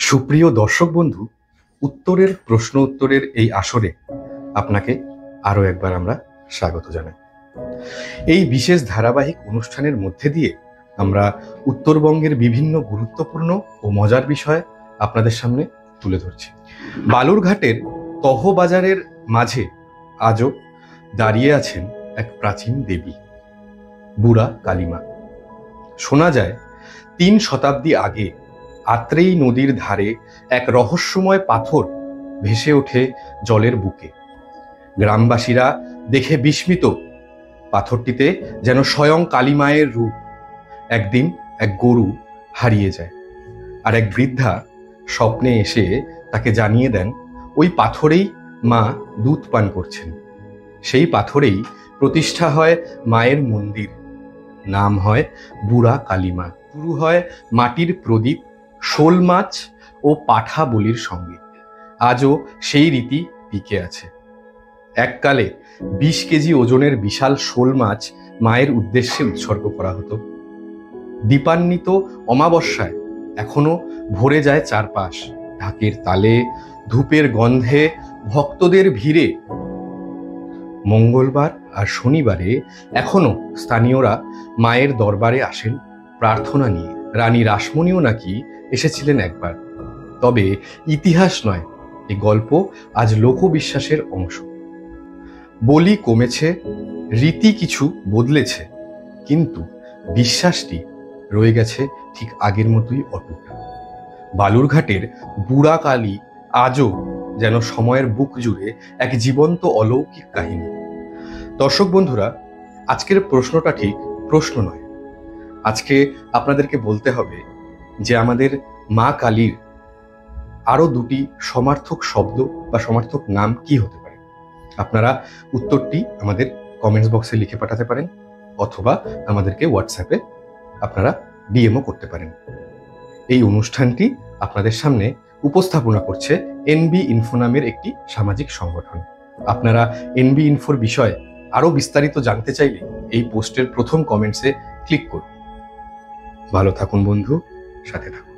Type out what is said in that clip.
সুপ্রিয় দর্শক বন্ধু, উত্তরের প্রশ্ন উত্তরের এই আসরে আপনাকে আরও একবার আমরা স্বাগত জানাই। এই বিশেষ ধারাবাহিক অনুষ্ঠানের মধ্যে দিয়ে আমরা উত্তরবঙ্গের বিভিন্ন গুরুত্বপূর্ণ ও মজার বিষয় আপনাদের সামনে তুলে ধরছি। বালুরঘাটের তহবাজারের মাঝে আজও দাঁড়িয়ে আছেন এক প্রাচীন দেবী, বুড়া কালীমা। শোনা যায় ৩ শতাব্দী আগে আত্রেয়ী নদীর ধারে এক রহস্যময় পাথর ভেসে ওঠে জলের বুকে। গ্রামবাসীরা দেখে বিস্মিত, পাথরটিতে যেন স্বয়ং কালীমায়ের রূপ। একদিন এক গরু হারিয়ে যায়, আর এক বৃদ্ধা স্বপ্নে এসে তাকে জানিয়ে দেন ওই পাথরেই মা দুধ পান করছেন। সেই পাথরেই প্রতিষ্ঠা হয় মায়ের মন্দির, নাম হয় বুড়া কালীমা। শুরু হয় মাটির প্রদীপ, শোল মাছ ও পাঠা বলির সঙ্গে। আজও সেই রীতি টিকে আছে। এককালে ২০ কেজি ওজনের বিশাল শোল মাছ মায়ের উদ্দেশ্যে উৎসর্গ করা হতো। দীপান্বিত অমাবস্যায় এখনো ভরে যায় চারপাশ, ঢাকের তালে, ধূপের গন্ধে, ভক্তদের ভিড়ে। মঙ্গলবার আর শনিবারে এখনো স্থানীয়রা মায়ের দরবারে আসেন প্রার্থনা নিয়ে। রানী রাসমণিও নাকি এসেছিলেন একবার। তবে ইতিহাস নয়, এই গল্প আজ লোকবিশ্বাসের অংশ। বলি কমেছে, রীতি কিছু বদলেছে, কিন্তু বিশ্বাসটি রয়ে গেছে ঠিক আগের মতোই অটুট। বালুরঘাটের বুড়া কালী আজও যেন সময়ের বুক জুড়ে এক জীবন্ত অলৌকিক কাহিনী। দর্শক বন্ধুরা, আজকের প্রশ্নটা ঠিক প্রশ্ন নয়। আজকে আপনাদেরকে বলতে হবে যে আমাদের মা কালীর আরো 2টি সমার্থক শব্দ বা সমার্থক নাম কি হতে পারে। আপনারা উত্তরটি আমাদের কমেন্টস বক্সে লিখে পাঠাতে পারেন, অথবা আমাদেরকে হোয়াটসঅ্যাপে আপনারা ডিএমও করতে পারেন। এই অনুষ্ঠানটি আপনাদের সামনে উপস্থাপনা করছে এনবি ইনফো নামের একটি সামাজিক সংগঠন। আপনারা এনবি ইনফোর বিষয়ে আরো বিস্তারিত জানতে চাইলে এই পোস্টের প্রথম কমেন্টসে ক্লিক করুন। ভালো থাকুন বন্ধু, সাথে থাকুন।